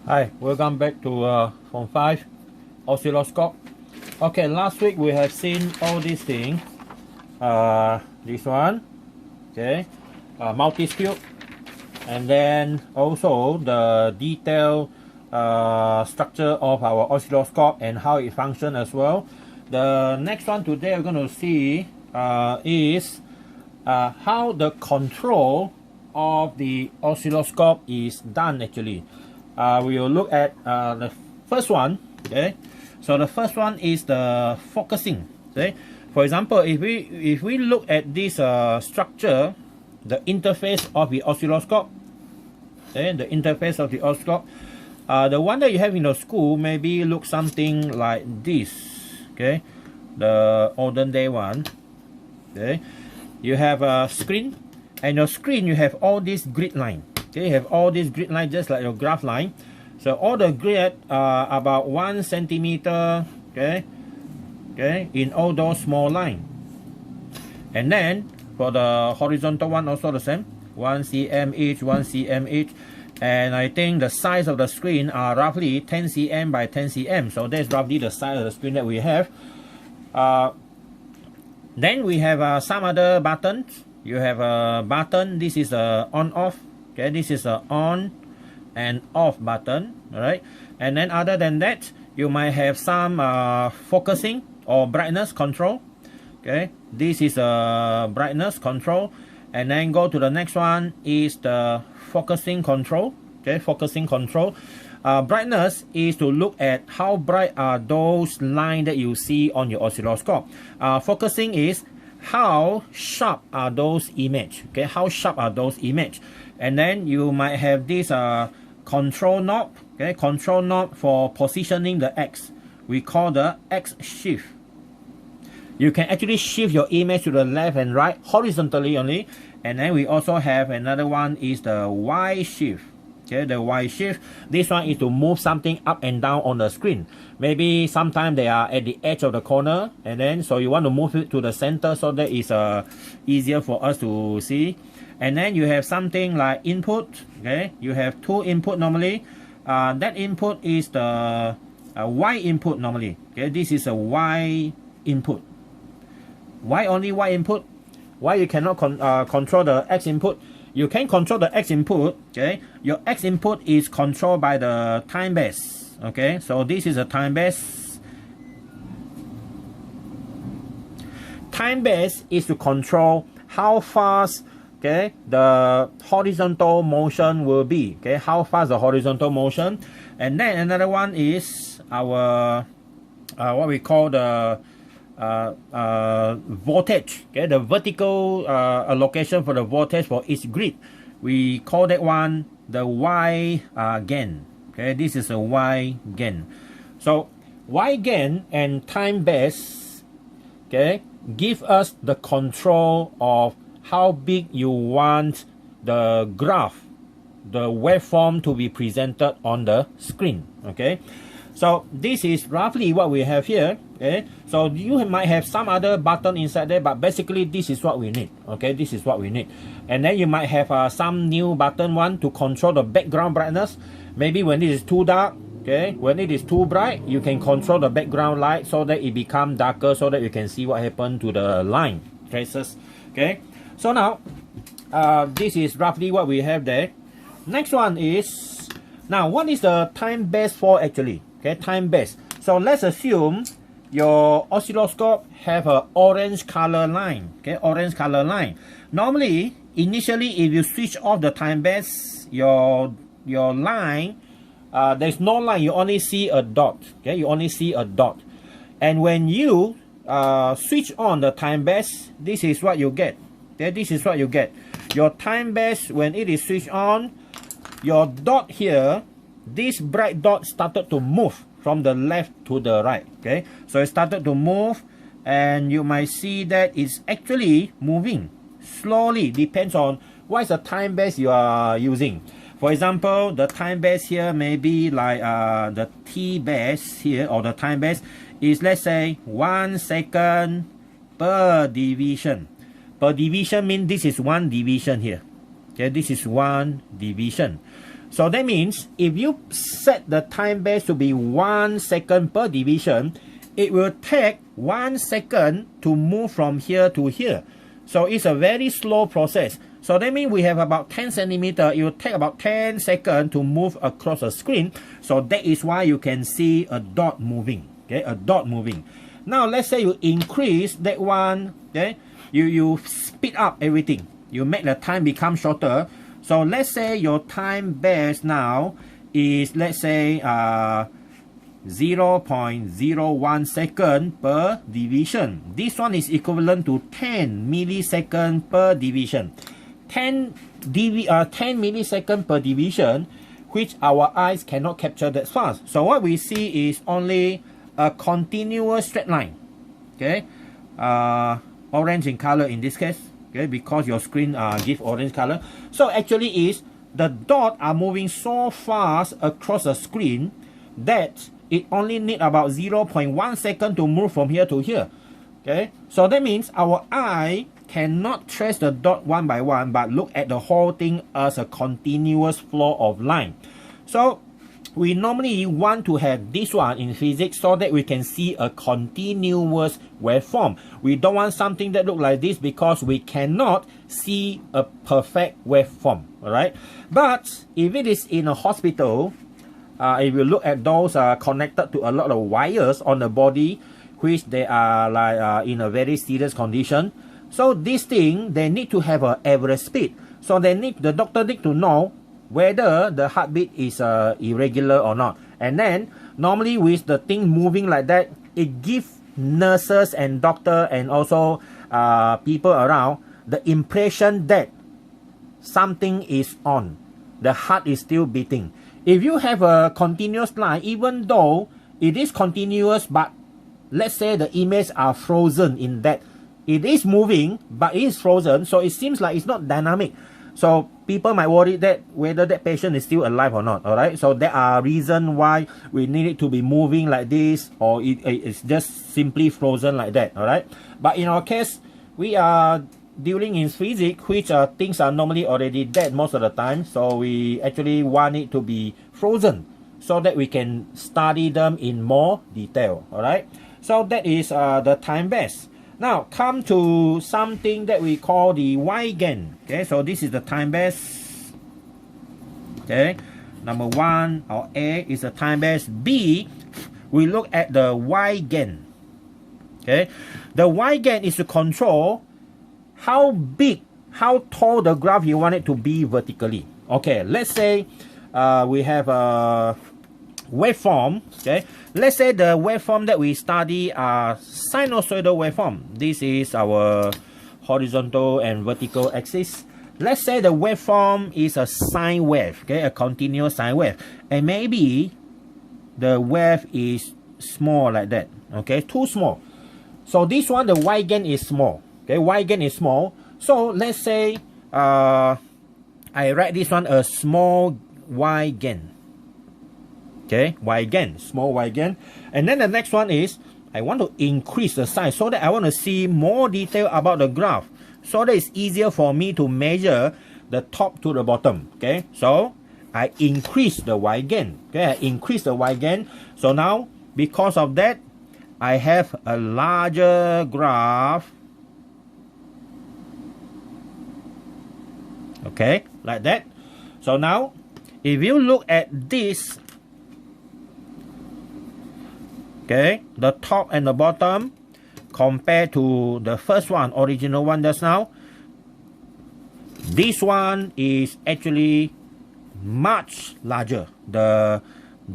Hi, welcome back to Form 5 oscilloscope. Okay, last week we have seen all these things. This one, okay, multi-scope, and then also the detailed structure of our oscilloscope and how it functions as well. The next one today we're going to see is how the control of the oscilloscope is done actually. We will look at the first one. Okay, so the first one is the focusing. Okay, for example, if we look at this structure, the interface of the oscilloscope. Okay, the interface of the oscilloscope. The one that you have in the school maybe looks something like this. Okay, the olden day one. Okay, you have a screen, and your screen you have all these grid line. Okay, you have all these grid lines just like your graph line. So all the grid are about 1 centimeter, okay, in all those small lines. And then for the horizontal one also the same, 1 cm each, 1 cm each. And I think the size of the screen are roughly 10 cm by 10 cm. So that's roughly the size of the screen that we have. Then we have some other buttons. You have a button. This is a on-off. Okay, this is a on and off button. All right, and then other than that, you might have some focusing or brightness control. Okay, this is a brightness control, and then go to the next one is the focusing control. Okay, focusing control. Brightness is to look at how bright are those lines that you see on your oscilloscope. Focusing is how sharp are those images. Okay, how sharp are those images. And then you might have this control knob. Okay, control knob for positioning the X. We call the X shift. You can actually shift your image to the left and right horizontally only. And then we also have another one is the Y shift. Okay, the Y shift. This one is to move something up and down on the screen. Maybe sometimes they are at the edge of the corner, and then so you want to move it to the center so that it's easier for us to see. And then you have something like input. Okay, you have two input normally. That input is the Y input normally. Okay, this is a Y input. Why only Y input? Why you cannot control the X input? You can control the X input. Okay, your X input is controlled by the time base. Okay, so this is a time base. Time base is to control how fast, okay, the horizontal motion will be. Okay, how fast the horizontal motion. And then another one is our what we call the voltage. Okay, the vertical allocation for the voltage for each grid. We call that one the Y gain. Okay, this is a Y gain. So Y gain and time base, okay, give us the control of how big you want the graph, the waveform to be presented on the screen. Okay, so this is roughly what we have here. Okay, so you might have some other button inside there, but basically this is what we need. Okay, this is what we need. And then you might have some new button one to control the background brightness. Maybe when it is too dark, okay, when it is too bright, you can control the background light so that it becomes darker, so that you can see what happened to the line traces. Okay, so now this is roughly what we have there. Next one is, now what is the time base for actually? Okay, time base. So let's assume your oscilloscope have a orange color line. Okay, orange color line. Normally, initially, if you switch off the time base, your line, there's no line. You only see a dot. Okay, you only see a dot. And when you switch on the time base, this is what you get. Okay, this is what you get. Your time base, when it is switched on, your dot here, this bright dot started to move from the left to the right. Okay, so it started to move, and you might see that it's actually moving slowly. Depends on what is the time base you are using. For example, the time base here may be like the T base here, or the time base is, let's say, 1 second per division. Per division means this is one division here. Okay, this is one division. So that means if you set the time base to be 1 second per division, it will take 1 second to move from here to here. So it's a very slow process. So that means we have about 10 centimeter. It will take about 10 seconds to move across the screen. So that is why you can see a dot moving. Okay, a dot moving. Now let's say you increase that one. Okay, you speed up everything. You make the time become shorter. So let's say your time base now is, let's say 0.01 second per division. This one is equivalent to 10 millisecond per division. 10 millisecond per division, which our eyes cannot capture that fast. So what we see is only a continuous straight line. Okay, orange in color in this case. Okay, because your screen give orange color. So actually is the dot are moving so fast across the screen that it only need about 0.1 second to move from here to here. Okay, so that means our eye cannot trace the dot one by one, but look at the whole thing as a continuous flow of line. So we normally want to have this one in physics so that we can see a continuous waveform. We don't want something that look like this because we cannot see a perfect waveform. All right, but if it is in a hospital, if you look at those connected to a lot of wires on the body, which they are like in a very serious condition, so this thing they need to have an average speed. So the doctor need to know whether the heartbeat is irregular or not. And then normally with the thing moving like that, it gives nurses and doctor and also people around the impression that something is on. The heart is still beating. If you have a continuous line, even though it is continuous, but let's say the images are frozen in that. It is moving, but it is frozen, so it seems like it's not dynamic. So people might worry that whether that patient is still alive or not. All right, so there are reasons why we need it to be moving like this, or it's just simply frozen like that. All right, but in our case, we are dealing in physics, which things are normally already dead most of the time. So we actually want it to be frozen so that we can study them in more detail. All right, so that is the time base. Now come to something that we call the Y gain. Okay, so this is the time base. Okay, number 1 or A is the time base. B, we look at the Y gain. Okay, the Y gain is to control how big, how tall the graph you want it to be vertically. Okay, let's say we have a waveform. Okay, let's say the waveform that we study are sinusoidal waveform. This is our horizontal and vertical axis. Let's say the waveform is a sine wave, okay, a continuous sine wave, and maybe the wave is small like that. Okay, too small. So this one, the Y gain is small. Okay, Y gain is small. So let's say I write this one a small Y gain. Okay, Y gain, small Y gain. And then the next one is I want to increase the size so that I want to see more detail about the graph, so that it's easier for me to measure the top to the bottom. Okay, so I increase the Y gain. Okay, I increase the Y gain. So now because of that, I have a larger graph. Okay, like that. So now if you look at this, okay, the top and the bottom compared to the first one, original one just now, this one is actually much larger. The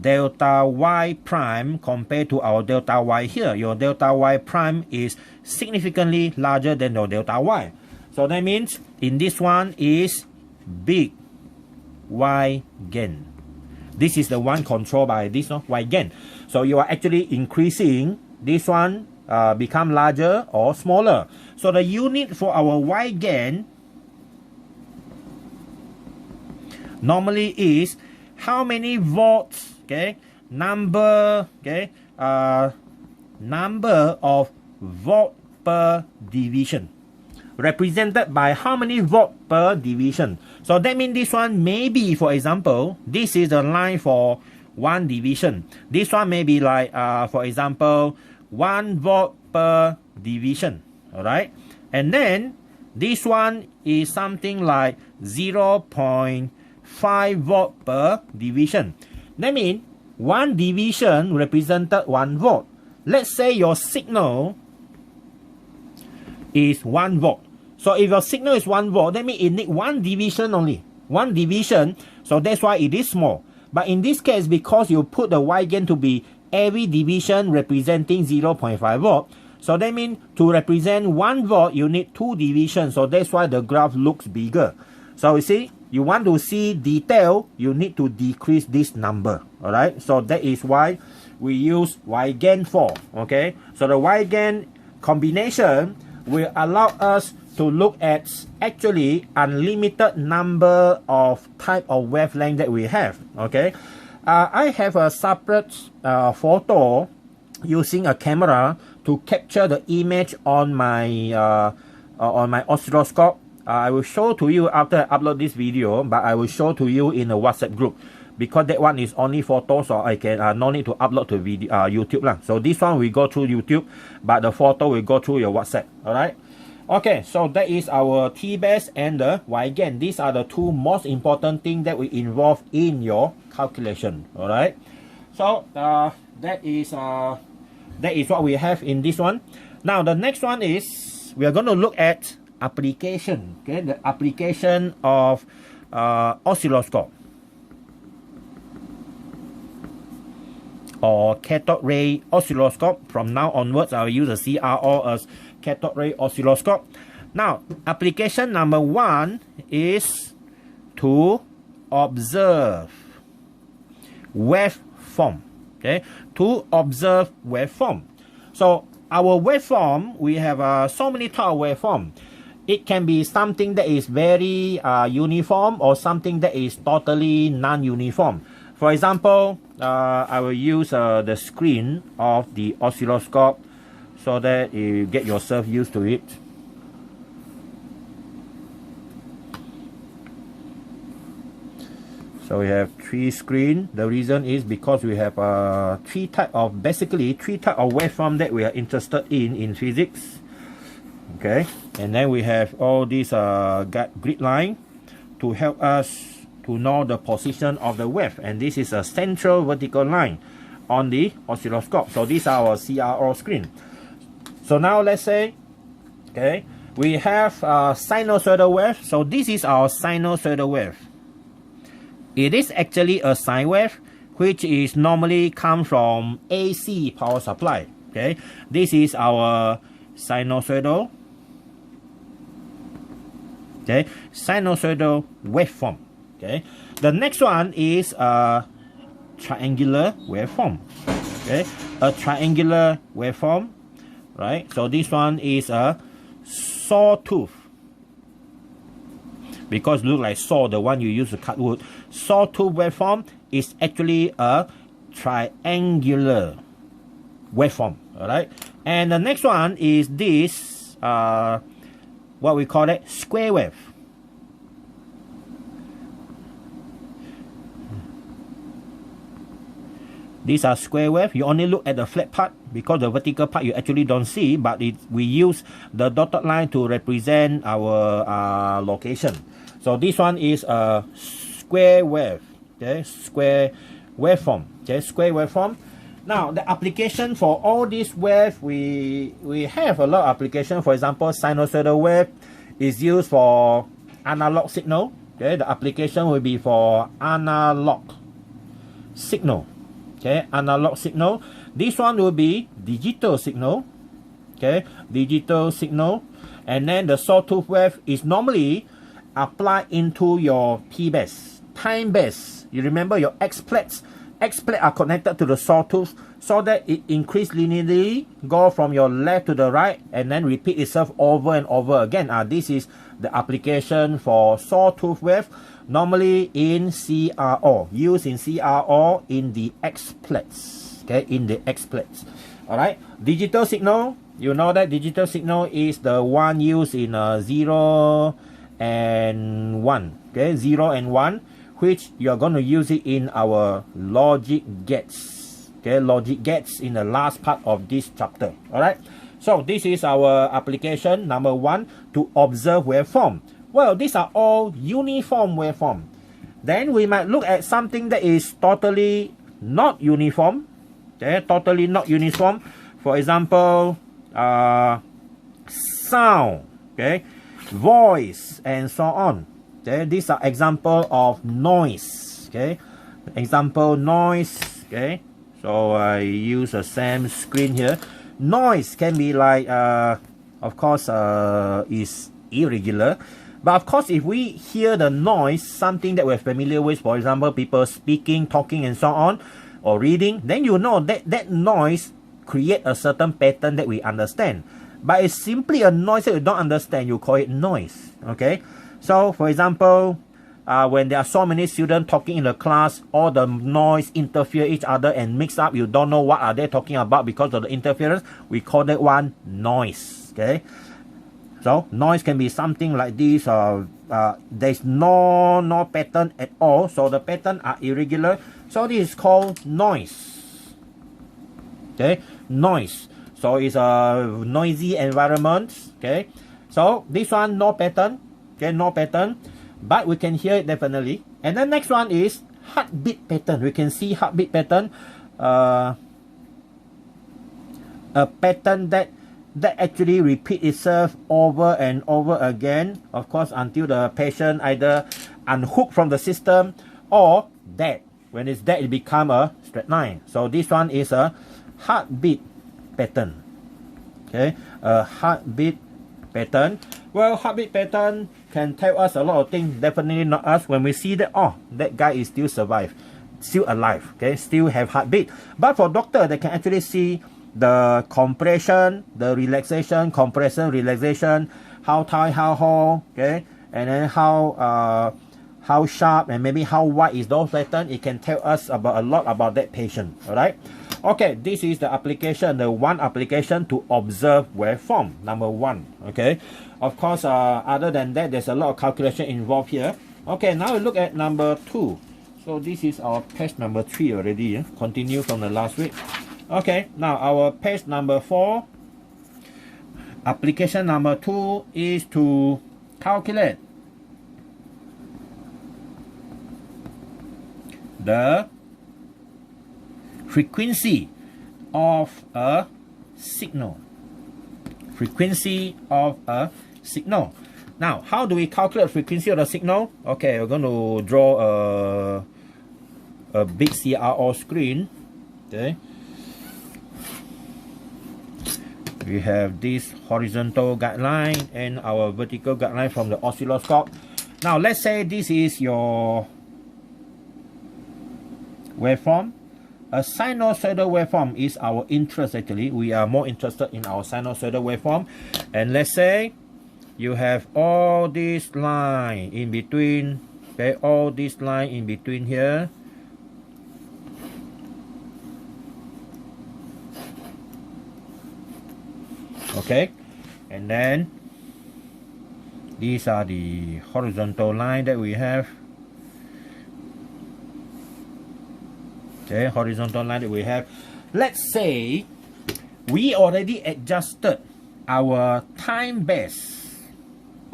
delta Y prime compared to our delta Y here, your delta Y prime is significantly larger than your delta Y. So that means in this one is big Y gain. This is the one controlled by this Y gain. So you are actually increasing this one become larger or smaller. So the unit for our Y gain normally is how many volts, okay, number, okay, number of volt per division. represented by how many volt per division. So that means this one may be, for example, this is the line for 1 division. This one may be like, for example, 1 volt per division. Alright, and then this one is something like 0.5 volt per division. That means 1 division represented 1 volt. Let's say your signal is 1 volt. So if your signal is 1 volt, that means it needs 1 division only. 1 division, so that's why it is small. But in this case, because you put the Y gain to be every division representing 0.5 volt, so that means to represent 1 volt, you need 2 divisions. So that's why the graph looks bigger. So you see, you want to see detail, you need to decrease this number. Alright, so that is why we use Y gain 4. Okay, so the Y gain combination will allow us to look at actually unlimited number of type of wavelength that we have. Okay, I have a separate photo using a camera to capture the image on my oscilloscope. I will show to you after I upload this video, but I will show to you in a WhatsApp group, because that one is only photo, so I can no need to upload to video YouTube lah. So this one will go through YouTube, but the photo will go through your WhatsApp. Alright. Okay, so that is our T-base and the Y gain. These are the two most important things that we involve in your calculation. Alright. So that is what we have in this one. Now the next one is we are going to look at application. Okay, the application of oscilloscope or cathode ray oscilloscope. From now onwards, I will use a CRO as cathode ray oscilloscope. Now, application number 1 is to observe waveform. Okay, to observe waveform. So our waveform, we have so many type of waveform. It can be something that is very uniform or something that is totally non-uniform. For example, I will use the screen of the oscilloscope so that you get yourself used to it. So we have 3 screens. The reason is because we have three type of waveform that we are interested in physics. Okay, and then we have all these grid line to help us to know the position of the wave, and this is a central vertical line on the oscilloscope. So these are our CRO screen. So now let's say, okay, we have sinusoidal wave. So this is our sinusoidal wave. It is actually a sine wave, which is normally come from AC power supply. Okay, this is our sinusoidal. Okay, sinusoidal waveform. Okay, the next one is a triangular waveform. Okay, a triangular waveform, right? So this one is a sawtooth, because look like saw, the one you use to cut wood. Sawtooth waveform is actually a triangular waveform. All right, and the next one is this what we call it, square wave. These are square wave. You only look at the flat part, because the vertical part you actually don't see, but we use the dotted line to represent our location. So this one is a square wave. Okay, square waveform. Okay, square waveform. Now the application for all these waves, we have a lot of application. For example, sinusoidal wave is used for analog signal. Okay, the application will be for analog signal. Okay, analog signal. This one will be digital signal. Okay, digital signal. And then the sawtooth wave is normally applied into your T-base, time base. You remember your X plates. X plates are connected to the sawtooth so that it increase linearly, go from your left to the right, and then repeat itself over and over again. This is the application for sawtooth wave, normally in CRO, used in CRO in the X plates. Okay, in the X plates. All right, digital signal You know that digital signal is the one used in 0 and 1. Okay, 0 and 1, which you are going to use it in our logic gates. Okay, logic gates in the last part of this chapter. All right. So this is our application number 1, to observe waveform. Well, these are all uniform waveform. Then we might look at something that is totally not uniform. Okay, totally not uniform. For example, sound, okay, voice, and so on. Okay, these are example of noise. Okay, example noise. Okay, so I use the same screen here. Noise can be like, of course, is irregular. But of course, if we hear the noise, something that we're familiar with, for example, people speaking, talking, and so on, or reading, then you know that that noise create a certain pattern that we understand. But it's simply a noise that you don't understand, you call it noise. Okay, so for example, when there are so many students talking in the class, all the noise interfere each other and mix up, you don't know what are they talking about because of the interference, we call that one noise. Okay, so noise can be something like this. There's no pattern at all, so the pattern are irregular, so this is called noise. Okay, noise. So it's a noisy environment. Okay, so this one no pattern. Okay, no pattern, but we can hear it definitely. And the next one is heartbeat pattern. We can see heartbeat pattern, a pattern that actually repeat itself over and over again, of course, until the patient either unhooked from the system or dead. When it's dead, it become a straight line. So this one is a heartbeat pattern. Okay, a heartbeat pattern. Well, heartbeat pattern can tell us a lot of things. Definitely not us. When we see that, oh, that guy is still survive, still alive. Okay, still have heartbeat. But for doctor, they can actually see the compression, the relaxation, compression, relaxation, how tight, how whole. Okay, and then how sharp and maybe how wide is those pattern. It can tell us about a lot about that patient. All right. Okay, this is the application, the one application to observe waveform, number 1. Okay, of course, other than that, there's a lot of calculation involved here. Okay, now we look at number 2. So this is our page number 3 already. Continue from the last week. Okay, now our page number 4. Application number 2 is to calculate the frequency of a signal. Frequency of a signal. Now, how do we calculate frequency of the signal? Okay, we're going to draw a big CRO screen. Okay, we have this horizontal guideline and our vertical guideline from the oscilloscope. Now, let's say this is your waveform. A sinusoidal waveform is our interest actually. We are more interested in our sinusoidal waveform. And let's say you have all this line in between. Okay, all this line in between here. Okay, and then these are the horizontal line that we have. Okay, horizontal line that we have. Let's say we already adjusted our time base,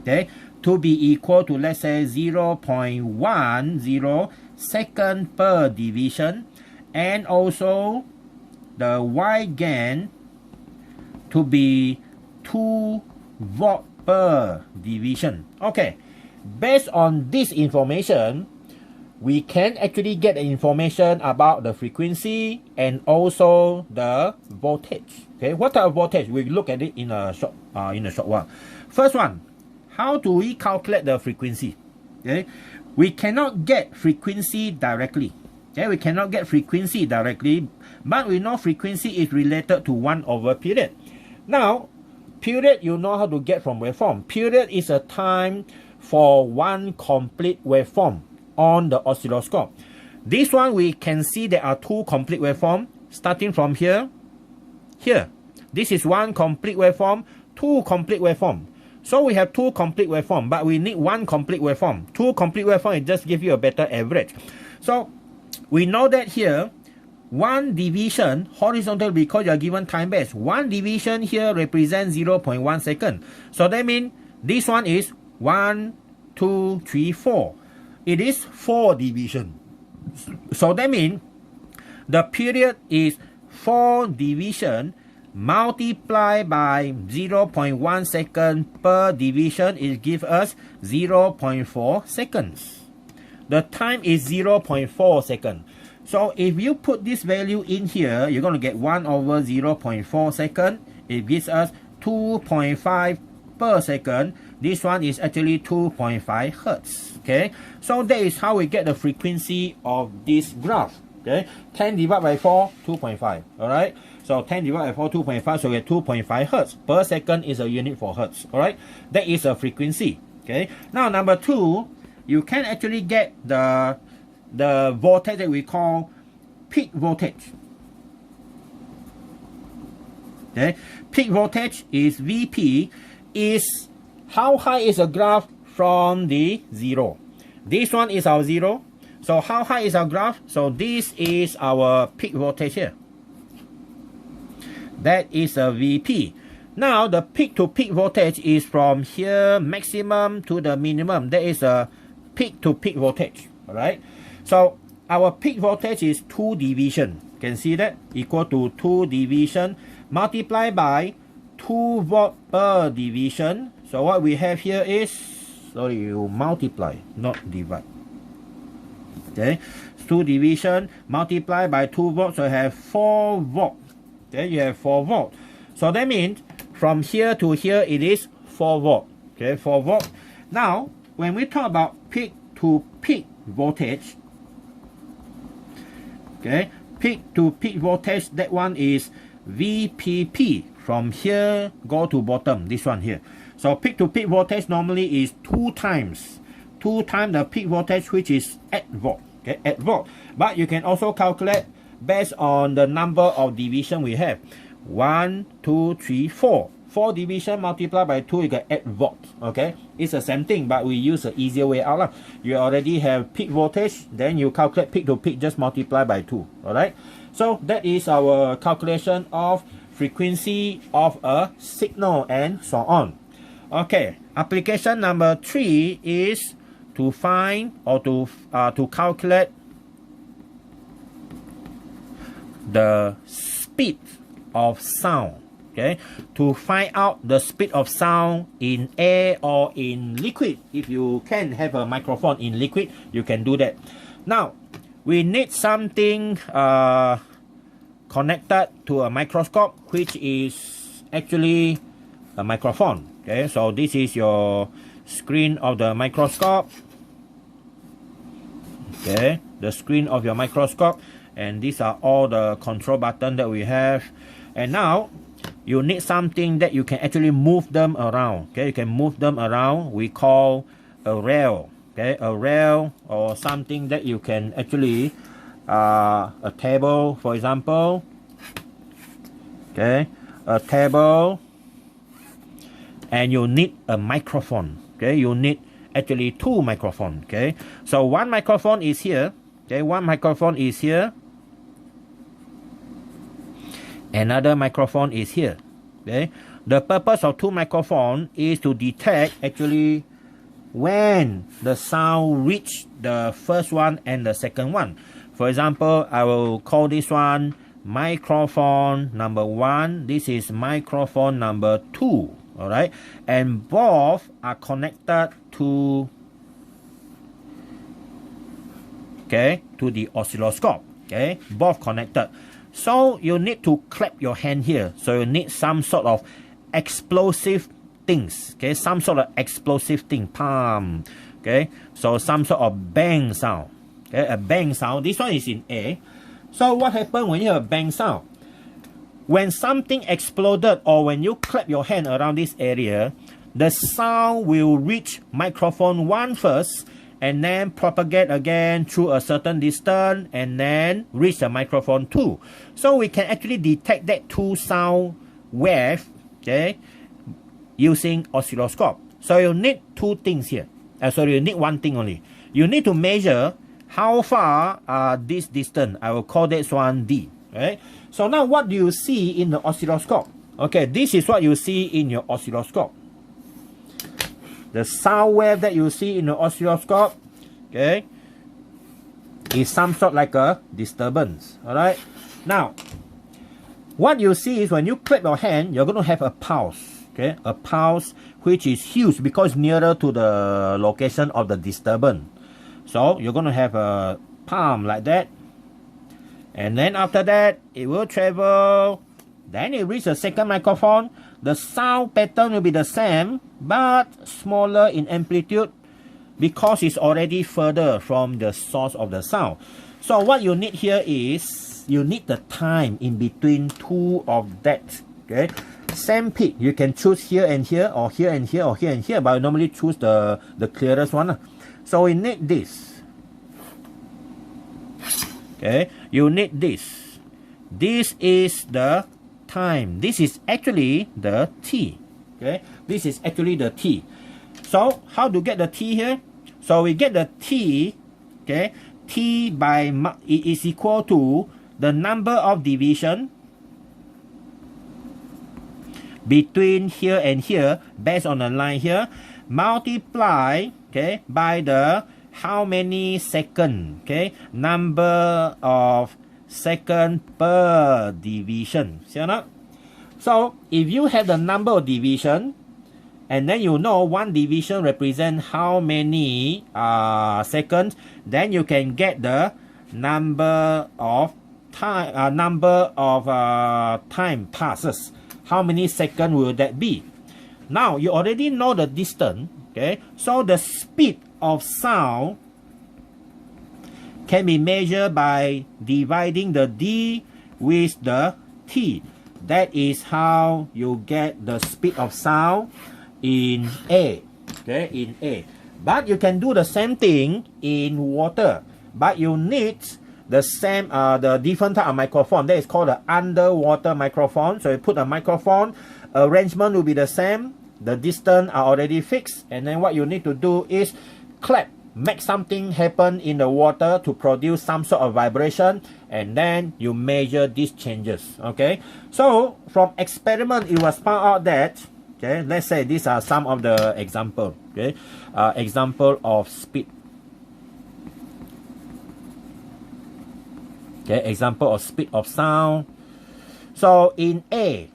okay, to be equal to, let's say, 0.10 second per division, and also the Y gain to be 2 volt per division. Okay, based on this information, we can actually get the information about the frequency and also the voltage. Okay, what type of voltage? We look at it in a short while. First one, how do we calculate the frequency? Okay, we cannot get frequency directly. Okay, we cannot get frequency directly, but we know frequency is related to 1 over period. Now, period you know how to get from waveform. Period is a time for one complete waveform on the oscilloscope. This one we can see there are 2 complete waveforms starting from here, here. This is one complete waveform, two complete waveform. So we have two complete waveform, but we need one complete waveform. Two complete waveform, it just gives you a better average. So we know that here, one division horizontal, because you are given time base, one division here represents 0.1 second. So that means this one is 1, 2, 3, 4. It is 4 division. So that means the period is 4 division multiplied by 0.1 second per division. It gives us 0.4 seconds. The time is 0.4 seconds. So if you put this value in here, you're going to get 1 over 0.4 second. It gives us 2.5 per second. This one is actually 2.5 hertz. Okay, so that is how we get the frequency of this graph. Okay, 10 divided by 4, 2.5. All right, so 10 divided by 4, 2.5. So we get 2.5 hertz per second is a unit for hertz. All right, that is a frequency. Okay, now number 2, you can actually get the voltage that we call peak voltage. Okay, peak voltage is VP, is how high is a graph from the 0. This one is our 0. So how high is our graph? So this is our peak voltage here. That is a VP. Now the peak to peak voltage is from here maximum to the minimum. That is a peak to peak voltage. Alright. So our peak voltage is 2 division. Can see that? Equal to 2 division multiplied by 2 volt per division. So what we have here is, sorry, you multiply, not divide. Okay, 2 division multiplied by 2 volts, so you have 4 volt. Okay, you have 4 volt. So that means from here to here it is 4 volt. Okay, 4 volt. Now, when we talk about peak to peak voltage, okay, peak to peak voltage, that one is VPP. From here go to bottom, this one here. So peak to peak voltage normally is 2 times the peak voltage, which is 8 volt. Okay, 8 volt. But you can also calculate based on the number of division we have. 1, 2, 3, 4. 4 division multiplied by 2, you get 8 volt. Okay, it's the same thing, but we use the easier way out. You already have peak voltage, then you calculate peak to peak, just multiply by 2. Alright, so that is our calculation of frequency of a signal and so on. Okay, application number 3 is to find or to calculate the speed of sound. Okay, to find out the speed of sound in air or in liquid. If you can have a microphone in liquid, you can do that. Now, we need something connected to a microscope, which is actually a microphone. Okay, so this is your screen of the microscope. Okay, the screen of your microscope, and these are all the control buttons that we have. And now you need something that you can actually move them around. Okay, you can move them around. We call a rail. Okay, a rail or something that you can actually a table, for example. Okay, a table, and you need a microphone. Okay, you need actually 2 microphones. Okay, so one microphone is here. Okay, one microphone is here. Another microphone is here. Okay, the purpose of 2 microphones is to detect actually when the sound reach the first one and the second one. For example, I will call this one microphone number 1. This is microphone number 2. All right, and both are connected to the oscilloscope. Okay, both connected. So you need to clap your hand here. So you need some sort of explosive things. Okay, some sort of explosive thing. Palm. Okay, so some sort of bang sound. Okay, a bang sound. This one is in A. So what happens when you have a bang sound? When something exploded or when you clap your hand around this area, the sound will reach microphone 1 first, and then propagate again through a certain distance, and then reach the microphone 2. So we can actually detect that 2 sound wave, okay, using oscilloscope. So you need two things here. Sorry, you need one thing only. You need to measure how far this distance. I will call this one D. Right? So now what do you see in the oscilloscope? Okay, this is what you see in your oscilloscope. The sound wave that you see in the oscilloscope, okay, is some sort like a disturbance. Alright? Now, what you see is when you clap your hand, you're going to have a pulse. Okay, a pulse which is huge because nearer to the location of the disturbance. So you're going to have a palm like that. And then after that, it will travel. Then it reaches the second microphone. The sound pattern will be the same, but smaller in amplitude because it's already further from the source of the sound. So what you need here is, you need the time in between two of that. Okay, same peak. You can choose here and here, or here and here, or here and here, but I normally choose the clearest one. So we need this. Okay, you need this. This is the time. This is actually the T. Okay, this is actually the T. So how to get the T here? So we get the T. Okay, T by it is equal to the number of division between here and here, based on the line here, multiply, okay, by the how many second, okay, number of second per division. See or not? So if you have the number of division, and then you know one division represent how many seconds, then you can get the number of time, time passes. How many seconds will that be? Now you already know the distance, okay? So the speed of sound can be measured by dividing the D with the T. That is how you get the speed of sound in A. Okay, in A. But you can do the same thing in water. But you need the same, the different type of microphone. That is called the underwater microphone. So you put a microphone, arrangement will be the same. The distance are already fixed. And then what you need to do is clap. Make something happen in the water to produce some sort of vibration, and then you measure these changes. Okay, so from experiment it was found out that, okay, let's say these are some of the example. Okay, example of speed. Okay, example of speed of sound. So in A,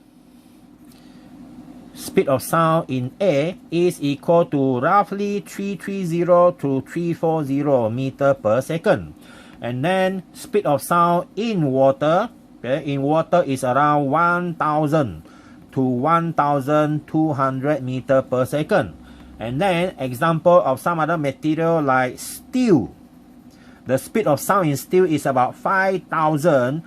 speed of sound in A is equal to roughly 330 to 340 meter per second. And then speed of sound in water, okay, in water is around 1000 to 1200 meter per second. And then example of some other material like steel. The speed of sound in steel is about 5000